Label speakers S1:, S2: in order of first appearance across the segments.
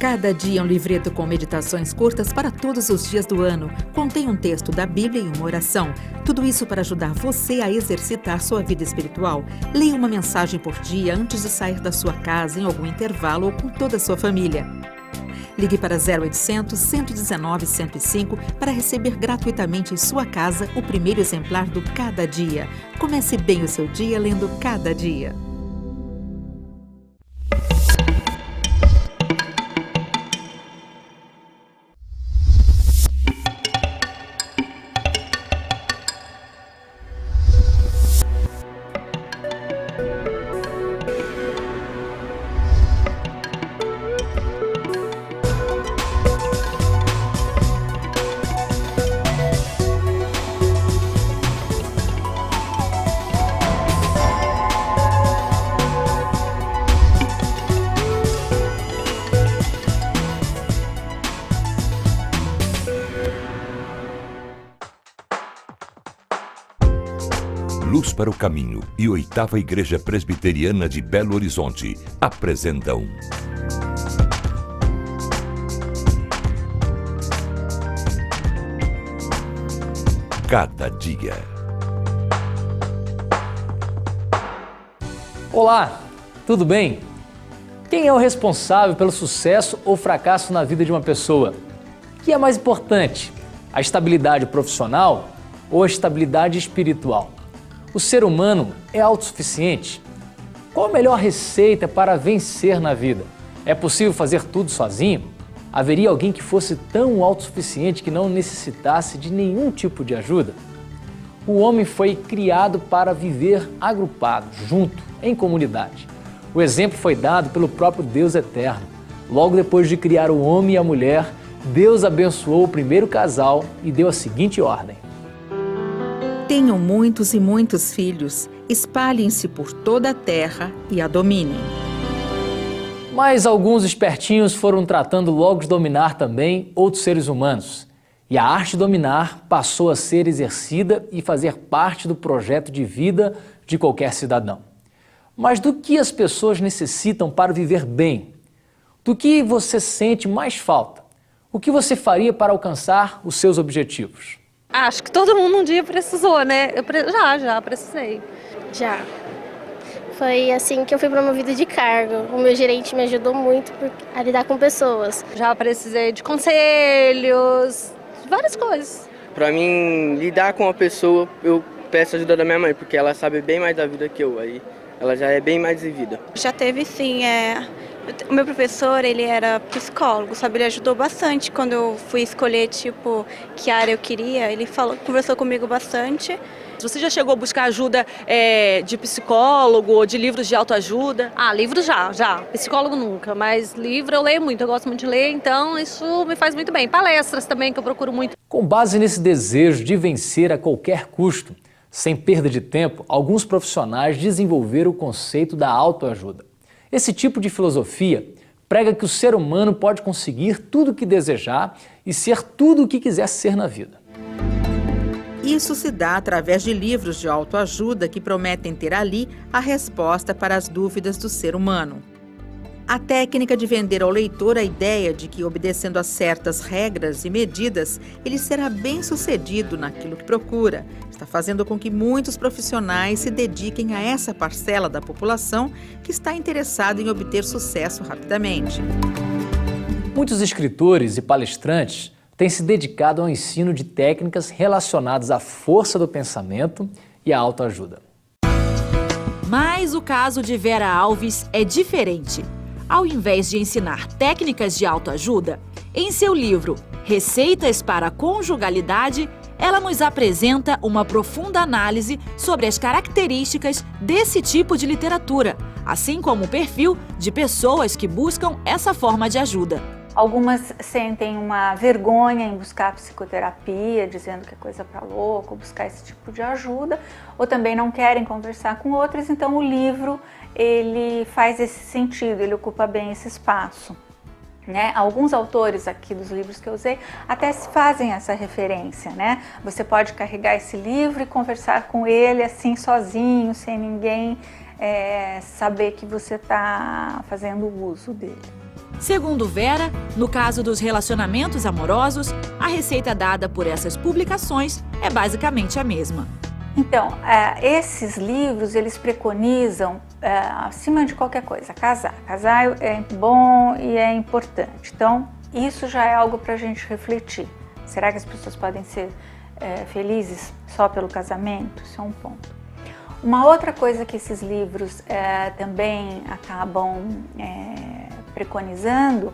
S1: Cada dia é um livreto com meditações curtas para todos os dias do ano. Contém um texto da Bíblia e uma oração. Tudo isso para ajudar você a exercitar sua vida espiritual. Leia uma mensagem por dia antes de sair da sua casa, em algum intervalo ou com toda a sua família. Ligue para 0800 119 105 para receber gratuitamente em sua casa o primeiro exemplar do Cada Dia. Comece bem o seu dia lendo Cada Dia.
S2: Luz para o Caminho e 8ª Igreja Presbiteriana de Belo Horizonte apresentam Cada Dia.
S3: Olá, tudo bem? Quem é o responsável pelo sucesso ou fracasso na vida de uma pessoa? O que é mais importante, a estabilidade profissional ou a estabilidade espiritual? O ser humano é autossuficiente? Qual a melhor receita para vencer na vida? É possível fazer tudo sozinho? Haveria alguém que fosse tão autossuficiente que não necessitasse de nenhum tipo de ajuda? O homem foi criado para viver agrupado, junto, em comunidade. O exemplo foi dado pelo próprio Deus eterno. Logo depois de criar o homem e a mulher, Deus abençoou o primeiro casal e deu a seguinte ordem:
S1: Tenham muitos e muitos filhos, espalhem-se por toda a terra e a dominem.
S3: Mas alguns espertinhos foram tratando logo de dominar também outros seres humanos. E a arte de dominar passou a ser exercida e fazer parte do projeto de vida de qualquer cidadão. Mas do que as pessoas necessitam para viver bem? Do que você sente mais falta? O que você faria para alcançar os seus objetivos?
S4: Acho que todo mundo um dia precisou, né? Já precisei.
S5: Já. Foi assim que eu fui promovida de cargo. O meu gerente me ajudou muito a lidar com pessoas.
S4: Já precisei de conselhos, de várias coisas.
S6: Pra mim, lidar com uma pessoa, eu peço ajuda da minha mãe, porque ela sabe bem mais da vida que eu. Aí ela já é bem mais vivida.
S7: Já teve sim, o meu professor, ele era psicólogo, sabe? Ele ajudou bastante quando eu fui escolher, tipo, que área eu queria. Ele conversou comigo bastante.
S4: Você já chegou a buscar ajuda de psicólogo ou de livros de autoajuda? Livros já. Psicólogo nunca, mas livro eu leio muito, eu gosto muito de ler, então isso me faz muito bem. Palestras também, que eu procuro muito.
S3: Com base nesse desejo de vencer a qualquer custo, sem perda de tempo, alguns profissionais desenvolveram o conceito da autoajuda. Esse tipo de filosofia prega que o ser humano pode conseguir tudo o que desejar e ser tudo o que quiser ser na vida.
S1: Isso se dá através de livros de autoajuda que prometem ter ali a resposta para as dúvidas do ser humano. A técnica de vender ao leitor a ideia de que, obedecendo a certas regras e medidas, ele será bem-sucedido naquilo que procura, está fazendo com que muitos profissionais se dediquem a essa parcela da população que está interessada em obter sucesso rapidamente.
S3: Muitos escritores e palestrantes têm se dedicado ao ensino de técnicas relacionadas à força do pensamento e à autoajuda.
S8: Mas o caso de Vera Alves é diferente. Ao invés de ensinar técnicas de autoajuda, em seu livro Receitas para a Conjugalidade, ela nos apresenta uma profunda análise sobre as características desse tipo de literatura, assim como o perfil de pessoas que buscam essa forma de ajuda.
S9: Algumas sentem uma vergonha em buscar psicoterapia, dizendo que é coisa para louco, buscar esse tipo de ajuda, ou também não querem conversar com outros, então o livro ele faz esse sentido, ele ocupa bem esse espaço. Né? Alguns autores aqui dos livros que eu usei até fazem essa referência, né? Você pode carregar esse livro e conversar com ele assim sozinho, sem ninguém saber que você está fazendo uso dele.
S8: Segundo Vera, no caso dos relacionamentos amorosos, a receita dada por essas publicações é basicamente a mesma.
S9: Então, esses livros, eles preconizam, acima de qualquer coisa, casar. Casar é bom e é importante. Então, isso já é algo para a gente refletir. Será que as pessoas podem ser felizes só pelo casamento? Isso é um ponto. Uma outra coisa que esses livros também acabam preconizando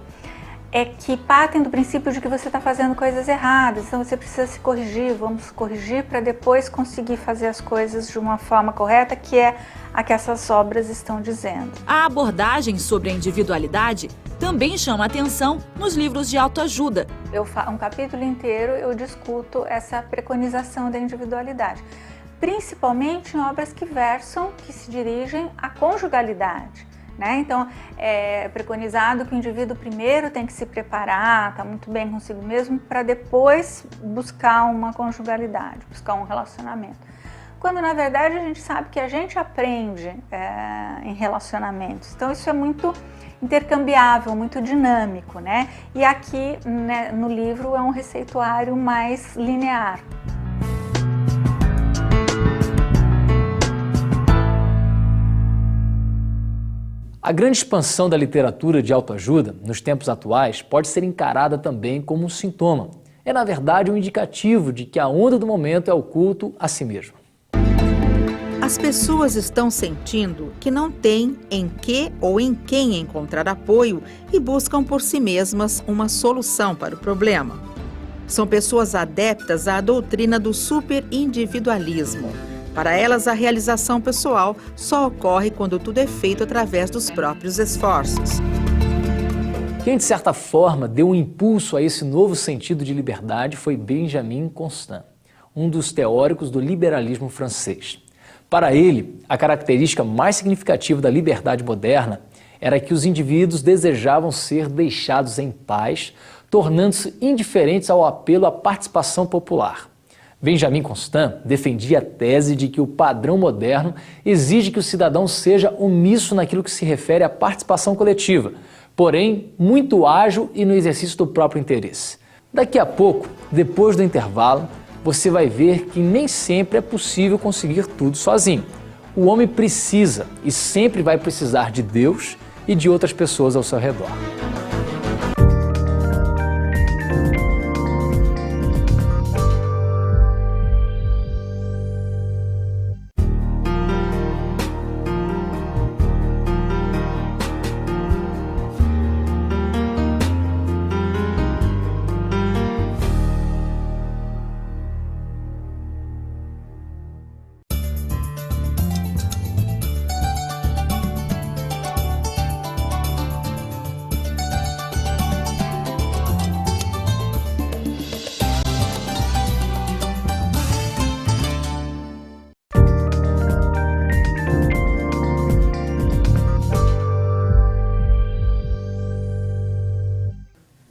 S9: é que partem do princípio de que você está fazendo coisas erradas, então você precisa se corrigir, vamos corrigir para depois conseguir fazer as coisas de uma forma correta, que é a que essas obras estão dizendo.
S8: A abordagem sobre a individualidade também chama atenção nos livros de autoajuda.
S9: Um capítulo inteiro eu discuto essa preconização da individualidade, principalmente em obras que se dirigem à conjugalidade. Né? Então, é preconizado que o indivíduo primeiro tem que se preparar, está muito bem consigo mesmo, para depois buscar uma conjugalidade, buscar um relacionamento. Quando, na verdade, a gente sabe que a gente aprende em relacionamentos. Então, isso é muito intercambiável, muito dinâmico, né? E aqui, né, no livro, é um receituário mais linear.
S3: A grande expansão da literatura de autoajuda nos tempos atuais pode ser encarada também como um sintoma. É, na verdade, um indicativo de que a onda do momento é o culto a si mesmo.
S1: As pessoas estão sentindo que não têm em que ou em quem encontrar apoio e buscam por si mesmas uma solução para o problema. São pessoas adeptas à doutrina do superindividualismo. Para elas, a realização pessoal só ocorre quando tudo é feito através dos próprios esforços.
S3: Quem, de certa forma, deu um impulso a esse novo sentido de liberdade foi Benjamin Constant, um dos teóricos do liberalismo francês. Para ele, a característica mais significativa da liberdade moderna era que os indivíduos desejavam ser deixados em paz, tornando-se indiferentes ao apelo à participação popular. Benjamin Constant defendia a tese de que o padrão moderno exige que o cidadão seja omisso naquilo que se refere à participação coletiva, porém muito ágil e no exercício do próprio interesse. Daqui a pouco, depois do intervalo, você vai ver que nem sempre é possível conseguir tudo sozinho. O homem precisa e sempre vai precisar de Deus e de outras pessoas ao seu redor.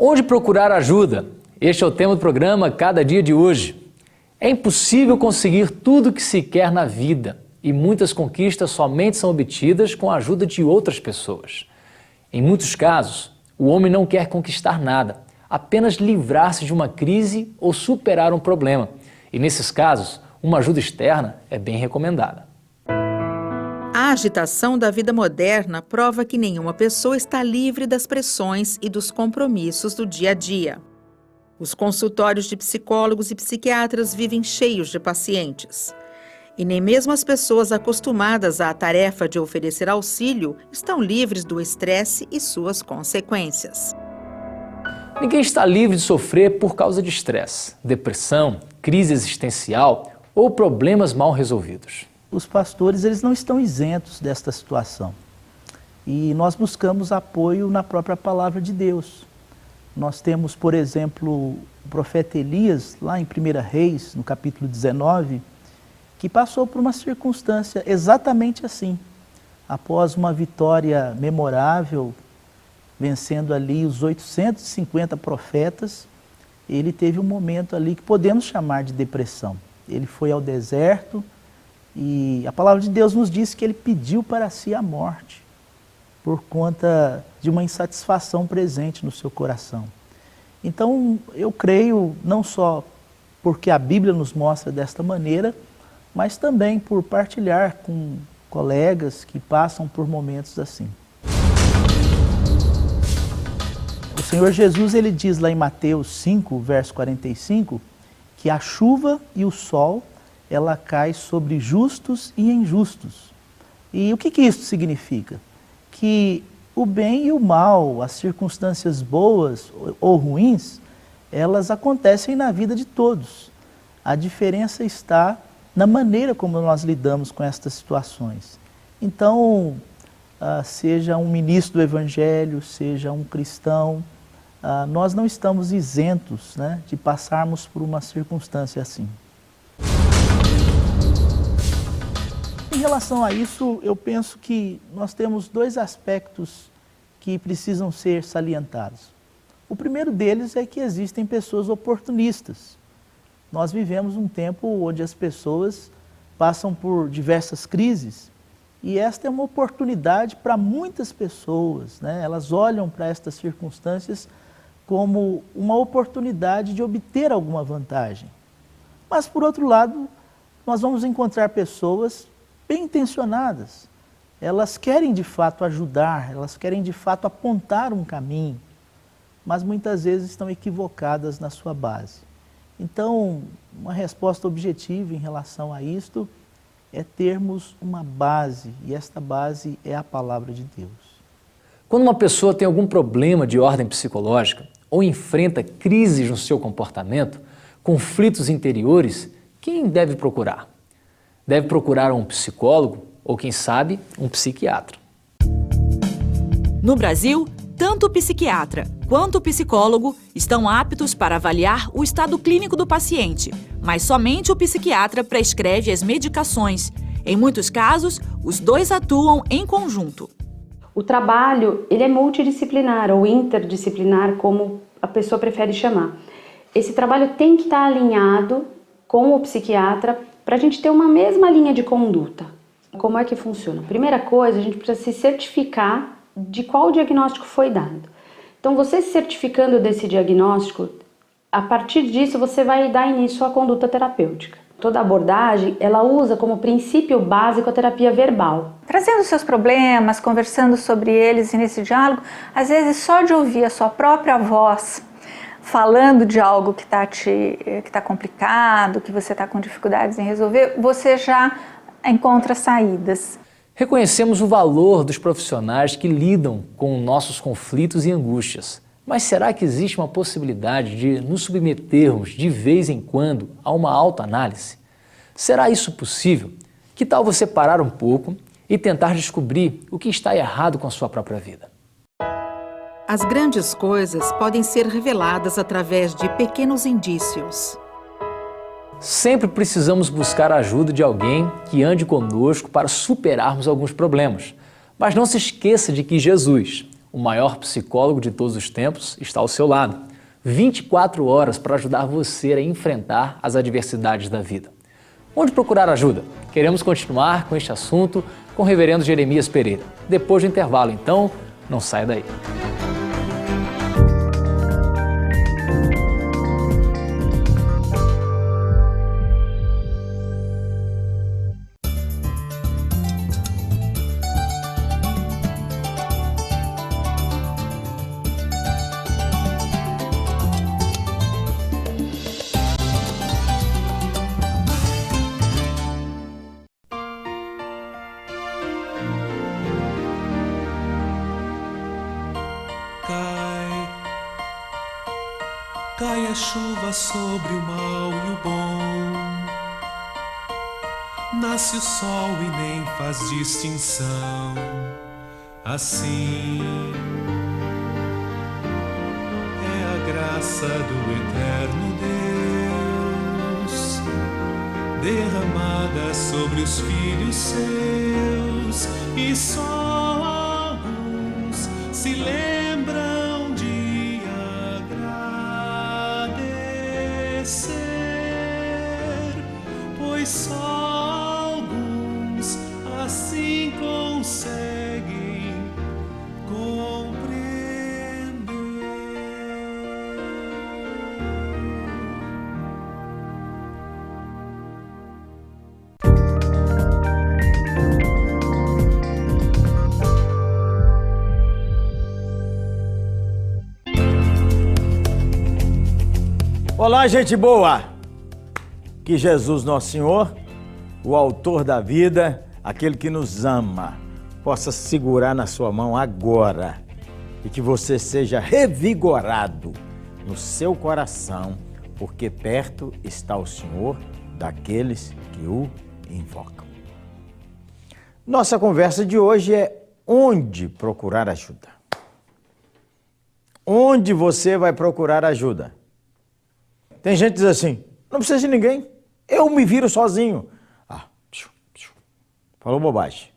S3: Onde procurar ajuda? Este é o tema do programa Cada Dia de Hoje. É impossível conseguir tudo o que se quer na vida e muitas conquistas somente são obtidas com a ajuda de outras pessoas. Em muitos casos, o homem não quer conquistar nada, apenas livrar-se de uma crise ou superar um problema. E nesses casos, uma ajuda externa é bem recomendada.
S1: A agitação da vida moderna prova que nenhuma pessoa está livre das pressões e dos compromissos do dia a dia. Os consultórios de psicólogos e psiquiatras vivem cheios de pacientes. E nem mesmo as pessoas acostumadas à tarefa de oferecer auxílio estão livres do estresse e suas consequências.
S3: Ninguém está livre de sofrer por causa de estresse, depressão, crise existencial ou problemas mal resolvidos.
S10: Os pastores eles não estão isentos desta situação. E nós buscamos apoio na própria palavra de Deus. Nós temos, por exemplo, o profeta Elias, lá em 1 Reis, no capítulo 19, que passou por uma circunstância exatamente assim. Após uma vitória memorável, vencendo ali os 850 profetas, ele teve um momento ali que podemos chamar de depressão. Ele foi ao deserto e a palavra de Deus nos diz que ele pediu para si a morte, por conta de uma insatisfação presente no seu coração. Então, eu creio, não só porque a Bíblia nos mostra desta maneira, mas também por partilhar com colegas que passam por momentos assim. O Senhor Jesus, ele diz lá em Mateus 5, verso 45, que a chuva e o sol, ela cai sobre justos e injustos. E o que isso significa? Que o bem e o mal, as circunstâncias boas ou ruins, elas acontecem na vida de todos. A diferença está na maneira como nós lidamos com estas situações. Então, seja um ministro do Evangelho, seja um cristão, nós não estamos isentos, né, de passarmos por uma circunstância assim. Em relação a isso, eu penso que nós temos dois aspectos que precisam ser salientados. O primeiro deles é que existem pessoas oportunistas. Nós vivemos um tempo onde as pessoas passam por diversas crises e esta é uma oportunidade para muitas pessoas, né? Elas olham para estas circunstâncias como uma oportunidade de obter alguma vantagem. Mas, por outro lado, nós vamos encontrar pessoas bem intencionadas. Elas querem de fato ajudar, elas querem de fato apontar um caminho, mas muitas vezes estão equivocadas na sua base. Então, uma resposta objetiva em relação a isto é termos uma base, e esta base é a palavra de Deus.
S3: Quando uma pessoa tem algum problema de ordem psicológica ou enfrenta crises no seu comportamento, conflitos interiores, quem deve procurar? Deve procurar um psicólogo ou, quem sabe, um psiquiatra.
S8: No Brasil, tanto o psiquiatra quanto o psicólogo estão aptos para avaliar o estado clínico do paciente, mas somente o psiquiatra prescreve as medicações. Em muitos casos, os dois atuam em conjunto.
S11: O trabalho ele é multidisciplinar ou interdisciplinar, como a pessoa prefere chamar. Esse trabalho tem que estar alinhado com o psiquiatra para a gente ter uma mesma linha de conduta. Como é que funciona? Primeira coisa, a gente precisa se certificar de qual diagnóstico foi dado. Então, você se certificando desse diagnóstico, a partir disso você vai dar início à conduta terapêutica. Toda abordagem, ela usa como princípio básico a terapia verbal.
S9: Trazendo seus problemas, conversando sobre eles e nesse diálogo, às vezes só de ouvir a sua própria voz falando de algo que tá complicado, que você está com dificuldades em resolver, você já encontra saídas.
S3: Reconhecemos o valor dos profissionais que lidam com nossos conflitos e angústias. Mas será que existe uma possibilidade de nos submetermos de vez em quando a uma autoanálise? Será isso possível? Que tal você parar um pouco e tentar descobrir o que está errado com a sua própria vida?
S1: As grandes coisas podem ser reveladas através de pequenos indícios.
S3: Sempre precisamos buscar a ajuda de alguém que ande conosco para superarmos alguns problemas. Mas não se esqueça de que Jesus, o maior psicólogo de todos os tempos, está ao seu lado. 24 horas para ajudar você a enfrentar as adversidades da vida. Onde procurar ajuda? Queremos continuar com este assunto com o reverendo Jeremias Pereira. Depois do intervalo, então, não saia daí.
S12: cai a chuva sobre o mal e o bom. Nasce o sol e nem faz distinção. Assim é a graça do eterno Deus, derramada sobre os filhos seus, e só alguns se lembram de agradecer, pois só alguns assim conseguem compreender.
S13: Olá, gente boa! Que Jesus, nosso Senhor, o autor da vida, aquele que nos ama, possa segurar na sua mão agora e que você seja revigorado no seu coração, porque perto está o Senhor daqueles que o invocam. Nossa conversa de hoje é onde procurar ajuda. Onde você vai procurar ajuda? Tem gente que diz assim, não precisa de ninguém, eu me viro sozinho. Falou bobagem.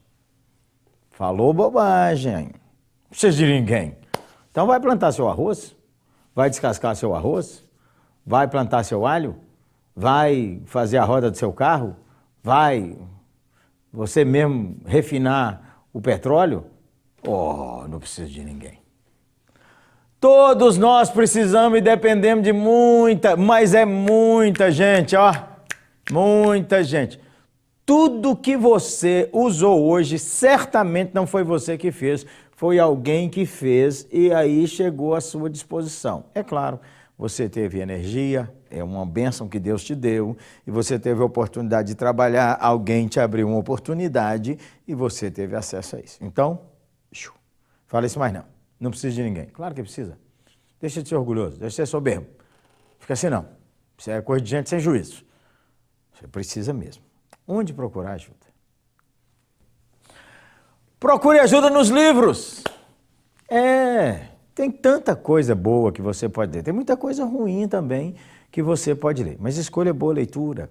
S13: Falou bobagem. Não precisa de ninguém. Então vai plantar seu arroz, vai descascar seu arroz, vai plantar seu alho, vai fazer a roda do seu carro, vai você mesmo refinar o petróleo. Oh, não precisa de ninguém. Todos nós precisamos e dependemos de muita, mas é muita gente, ó. Muita gente. Tudo que você usou hoje, certamente não foi você que fez, foi alguém que fez e aí chegou à sua disposição. É claro, você teve energia, é uma bênção que Deus te deu, e você teve a oportunidade de trabalhar, alguém te abriu uma oportunidade e você teve acesso a isso. Então, fala isso mais não. Não precisa de ninguém. Claro que precisa. Deixa de ser orgulhoso, deixa de ser soberbo. Fica assim não. Isso é coisa de gente sem juízo. Você precisa mesmo. Onde procurar ajuda? Procure ajuda nos livros. Tem tanta coisa boa que você pode ler. Tem muita coisa ruim também que você pode ler. Mas escolha boa leitura.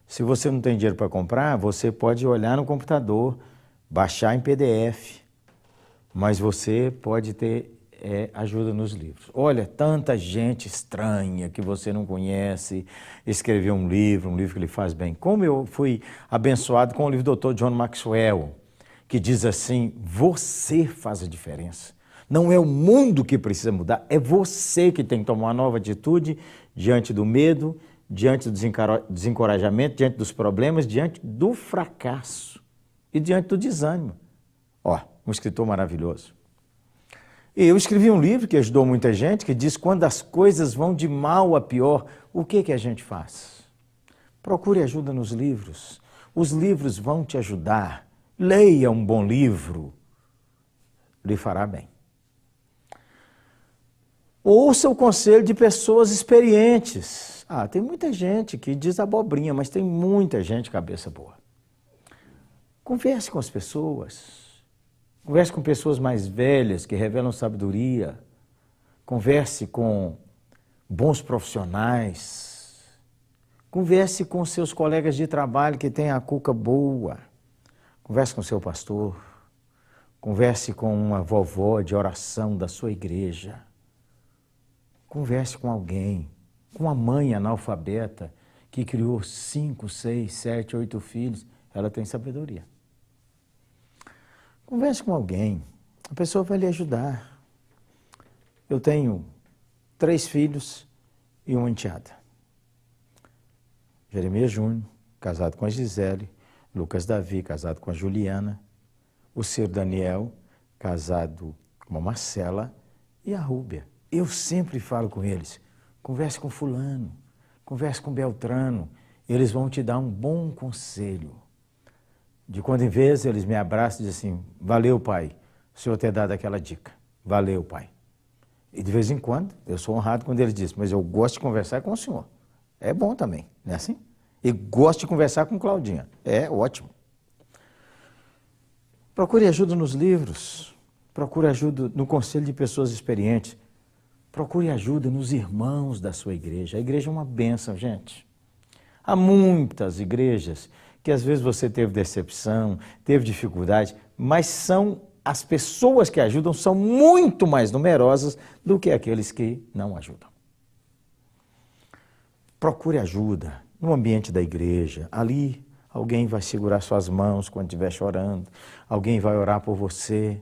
S13: Se você não tem dinheiro para comprar, você pode olhar no computador, baixar em PDF. Mas você pode ter ajuda nos livros. Olha, tanta gente estranha que você não conhece escreveu um livro que lhe faz bem. Como eu fui abençoado com o livro do Dr. John Maxwell, que diz assim, você faz a diferença. Não é o mundo que precisa mudar, é você que tem que tomar uma nova atitude diante do medo, diante do desencorajamento, diante dos problemas, diante do fracasso e diante do desânimo. Ó, um escritor maravilhoso. E eu escrevi um livro que ajudou muita gente, que diz quando as coisas vão de mal a pior, o que a gente faz? Procure ajuda nos livros. Os livros vão te ajudar. Leia um bom livro, lhe fará bem. Ouça o conselho de pessoas experientes. Tem muita gente que diz abobrinha, mas tem muita gente cabeça boa. Converse com as pessoas. Converse com pessoas mais velhas que revelam sabedoria. Converse com bons profissionais. Converse com seus colegas de trabalho que têm a cuca boa. Converse com seu pastor. Converse com uma vovó de oração da sua igreja. Converse com alguém, com uma mãe analfabeta que criou 5, 6, 7, 8 filhos. Ela tem sabedoria. Converse com alguém, a pessoa vai lhe ajudar. Eu tenho 3 filhos e uma enteada. Jeremias Júnior, casado com a Gisele, Lucas Davi, casado com a Juliana, o Ciro Daniel, casado com a Marcela, e a Rúbia. Eu sempre falo com eles, converse com fulano, converse com Beltrano, eles vão te dar um bom conselho. De quando em vez eles me abraçam e dizem assim, valeu pai, o senhor ter dado aquela dica, valeu pai. E de vez em quando, eu sou honrado quando ele diz, mas eu gosto de conversar com o senhor. É bom também, não é assim? E gosto de conversar com Claudinha. É ótimo. Procure ajuda nos livros. Procure ajuda no conselho de pessoas experientes. Procure ajuda nos irmãos da sua igreja. A igreja é uma bênção, gente. Há muitas igrejas que às vezes você teve decepção, teve dificuldade, mas as pessoas que ajudam são muito mais numerosas do que aqueles que não ajudam. Procure ajuda no ambiente da igreja. Ali alguém vai segurar suas mãos quando estiver chorando, alguém vai orar por você,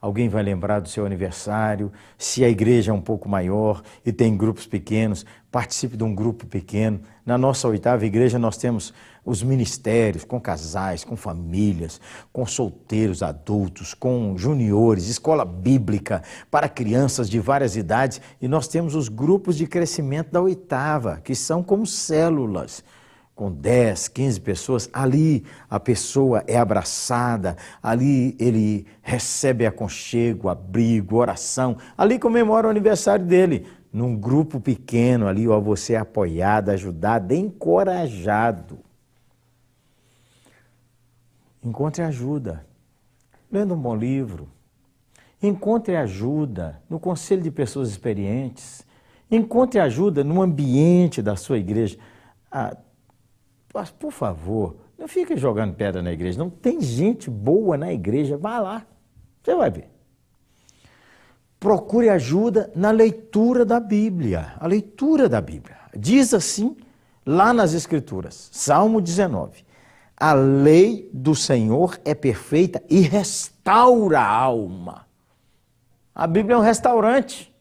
S13: alguém vai lembrar do seu aniversário. Se a igreja é um pouco maior e tem grupos pequenos, participe de um grupo pequeno. Na nossa 8ª igreja nós temos os ministérios com casais, com famílias, com solteiros adultos, com juniores, escola bíblica para crianças de várias idades. E nós temos os grupos de crescimento da 8ª, que são como células, com 10, 15 pessoas. Ali a pessoa é abraçada, ali ele recebe aconchego, abrigo, oração. Ali comemora o aniversário dele. Num grupo pequeno ali, ó, você é apoiado, ajudado, encorajado. Encontre ajuda lendo um bom livro. Encontre ajuda no conselho de pessoas experientes. Encontre ajuda no ambiente da sua igreja. Por favor, não fique jogando pedra na igreja. Não tem gente boa na igreja. Vá lá, você vai ver. Procure ajuda na leitura da Bíblia. A leitura da Bíblia. Diz assim lá nas Escrituras, Salmo 19. A lei do Senhor é perfeita e restaura a alma. A Bíblia é um restaurante.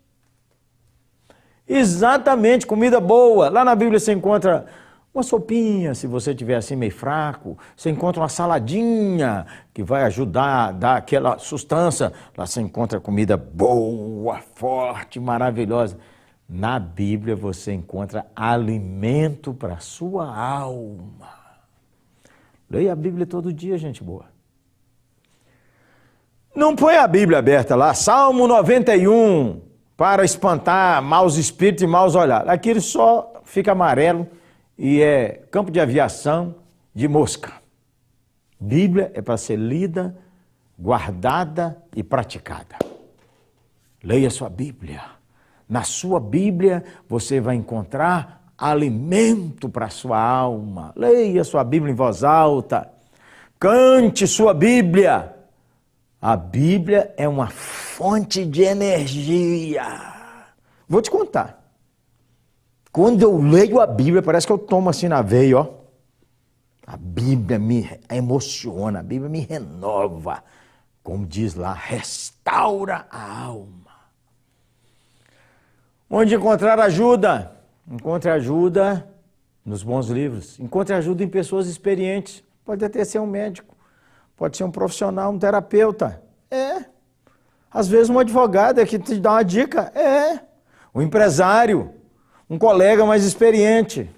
S13: Exatamente, comida boa. Lá na Bíblia você encontra uma sopinha, se você estiver assim meio fraco. Você encontra uma saladinha que vai ajudar a dar aquela sustância. Lá você encontra comida boa, forte, maravilhosa. Na Bíblia você encontra alimento para a sua alma. Leia a Bíblia todo dia, gente boa. Não põe a Bíblia aberta lá, Salmo 91, para espantar maus espíritos e maus olhares. Aquilo só fica amarelo e é campo de aviação de mosca. Bíblia é para ser lida, guardada e praticada. Leia sua Bíblia. Na sua Bíblia você vai encontrar alimento para a sua alma. Leia sua Bíblia em voz alta. Cante sua Bíblia. A Bíblia é uma fonte de energia. Vou te contar. Quando eu leio a Bíblia, parece que eu tomo assim na veia, ó. A Bíblia me emociona, a Bíblia me renova. Como diz lá, restaura a alma. Onde encontrar ajuda? Encontre ajuda nos bons livros. Encontre ajuda em pessoas experientes. Pode até ser um médico, pode ser um profissional, um terapeuta. Às vezes um advogado é que te dá uma dica. Um empresário, um colega mais experiente.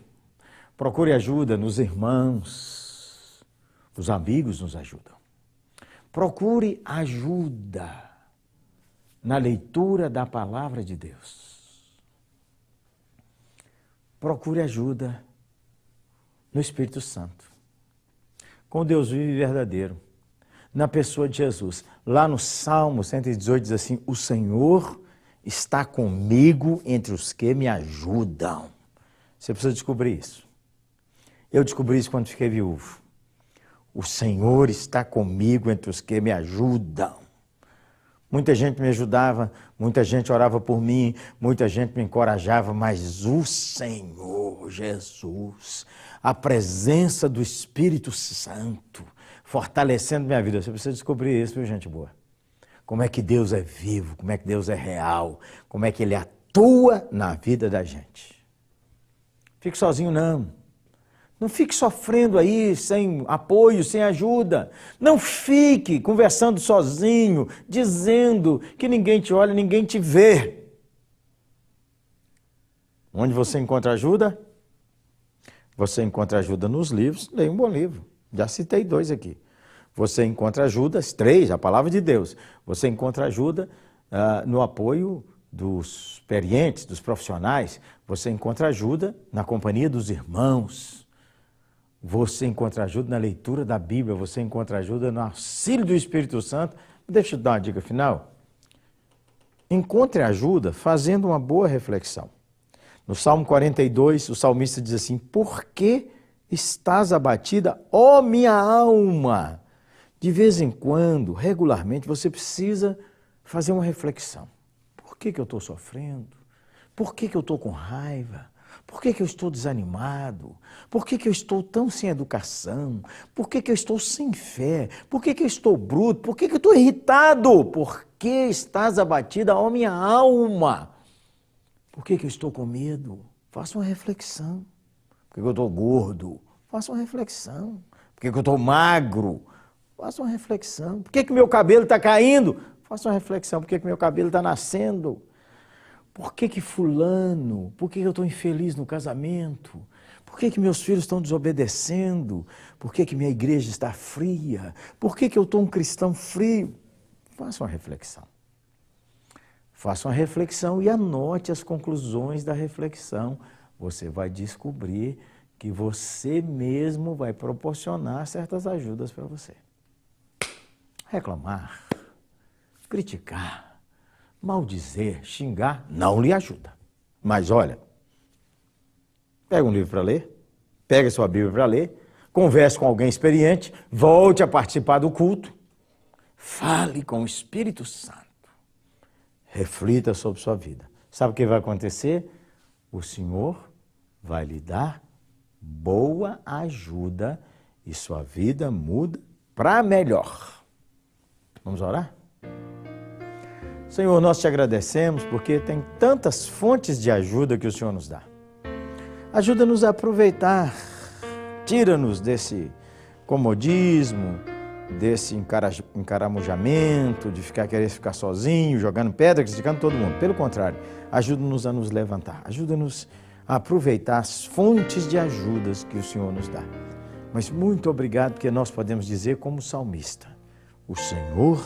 S13: Procure ajuda nos irmãos. Os amigos nos ajudam. Procure ajuda na leitura da palavra de Deus. Procure ajuda no Espírito Santo, com Deus vivo e verdadeiro, na pessoa de Jesus. Lá no Salmo 118 diz assim, o Senhor está comigo entre os que me ajudam. Você precisa descobrir isso. Eu descobri isso quando fiquei viúvo. O Senhor está comigo entre os que me ajudam. Muita gente me ajudava, muita gente orava por mim, muita gente me encorajava, mas o Senhor Jesus, a presença do Espírito Santo, fortalecendo minha vida. Você precisa descobrir isso, viu, gente boa? Como é que Deus é vivo, como é que Deus é real, como é que Ele atua na vida da gente. Fique sozinho, não. Não fique sofrendo aí, sem apoio, sem ajuda. Não fique conversando sozinho, dizendo que ninguém te olha, ninguém te vê. Onde você encontra ajuda? Você encontra ajuda nos livros. Leia um bom livro. Já citei 2 aqui. Você encontra ajuda, 3, a palavra de Deus. Você encontra ajuda no apoio dos experientes, dos profissionais, você encontra ajuda na companhia dos irmãos. Você encontra ajuda na leitura da Bíblia, você encontra ajuda no auxílio do Espírito Santo. Deixa eu te dar uma dica final. Encontre ajuda fazendo uma boa reflexão. No Salmo 42, o salmista diz assim: por que estás abatida, ó minha alma? De vez em quando, regularmente, você precisa fazer uma reflexão. Por que eu estou sofrendo? Por que eu estou com raiva? Por que eu estou desanimado? Por que eu estou tão sem educação? Por que eu estou sem fé? Por que eu estou bruto? Por que eu estou irritado? Por que estás abatida, ó minha alma? Por que eu estou com medo? Faça uma reflexão. Por que eu estou gordo? Faça uma reflexão. Por que eu estou magro? Faça uma reflexão. Por que meu cabelo está caindo? Faça uma reflexão. Por que meu cabelo está nascendo? Por que fulano? Por que eu estou infeliz no casamento? Por que meus filhos estão desobedecendo? Por que minha igreja está fria? Por que eu estou um cristão frio? Faça uma reflexão. Faça uma reflexão e anote as conclusões da reflexão. Você vai descobrir que você mesmo vai proporcionar certas ajudas para você. Reclamar, criticar, maldizer, xingar, não lhe ajuda. Mas olha, pega um livro para ler, pega sua Bíblia para ler, converse com alguém experiente, volte a participar do culto, fale com o Espírito Santo, reflita sobre sua vida. Sabe o que vai acontecer? O Senhor vai lhe dar boa ajuda e sua vida muda para melhor. Vamos orar? Senhor, nós te agradecemos porque tem tantas fontes de ajuda que o Senhor nos dá. Ajuda-nos a aproveitar, tira-nos desse comodismo, desse encaramujamento, de querer ficar sozinho, jogando pedra, criticando todo mundo. Pelo contrário, ajuda-nos a nos levantar, ajuda-nos a aproveitar as fontes de ajudas que o Senhor nos dá. Mas muito obrigado, porque nós podemos dizer como salmista: o Senhor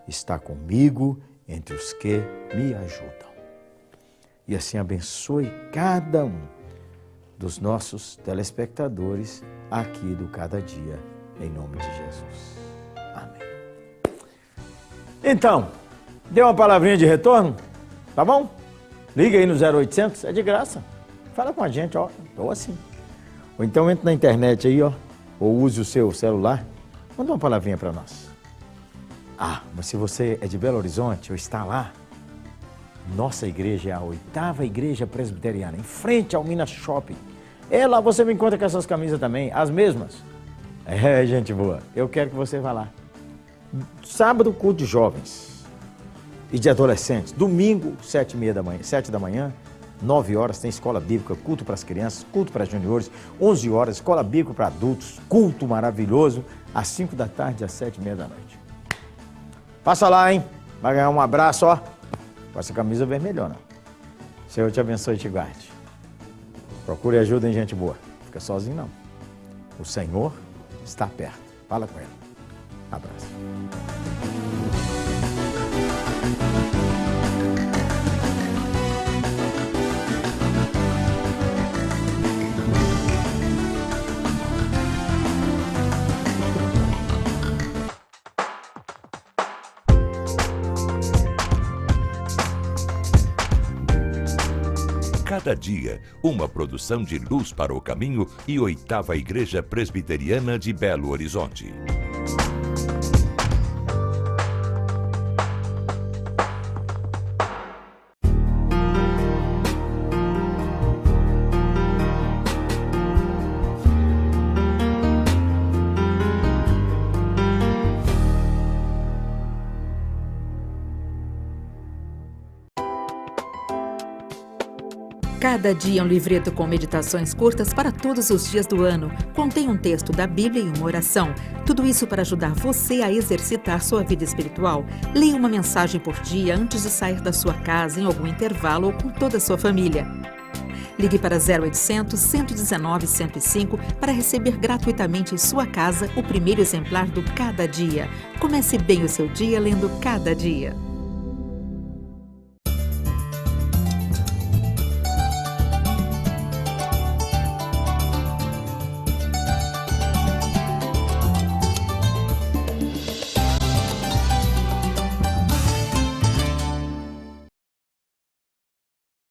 S13: está comigo entre os que me ajudam. E assim abençoe cada um dos nossos telespectadores aqui do Cada Dia, em nome de Jesus. Amém. Então, dê uma palavrinha de retorno, tá bom? Liga aí no 0800, é de graça. Fala com a gente, ó, ou assim. Ou então entre na internet aí, ó, ou use o seu celular, manda uma palavrinha para nós. Ah, mas se você é de Belo Horizonte ou está lá, nossa igreja é a 8ª Igreja Presbiteriana, em frente ao Minas Shopping. É lá, você me encontra com essas camisas também, as mesmas. É, gente boa, eu quero que você vá lá. Sábado, culto de jovens e de adolescentes. Domingo, 7 da manhã, 9 horas, tem escola bíblica, culto para as crianças, culto para juniores. 11 horas, escola bíblica para adultos, culto maravilhoso, às 5 da tarde, às 7h30 da noite. Passa lá, hein? Vai ganhar um abraço, ó. Com essa camisa vermelhona. Senhor te abençoe e te guarde. Procure ajuda em gente boa. Fica sozinho, não. O Senhor está perto. Fala com Ele. Abraço.
S2: Cada Dia, uma produção de Luz para o Caminho e 8ª Igreja Presbiteriana de Belo Horizonte.
S1: Cada dia um livreto com meditações curtas para todos os dias do ano. Contém um texto da Bíblia e uma oração. Tudo isso para ajudar você a exercitar sua vida espiritual. Leia uma mensagem por dia antes de sair da sua casa, em algum intervalo ou com toda a sua família. Ligue para 0800 119 105 para receber gratuitamente em sua casa o primeiro exemplar do Cada Dia. Comece bem o seu dia lendo Cada Dia.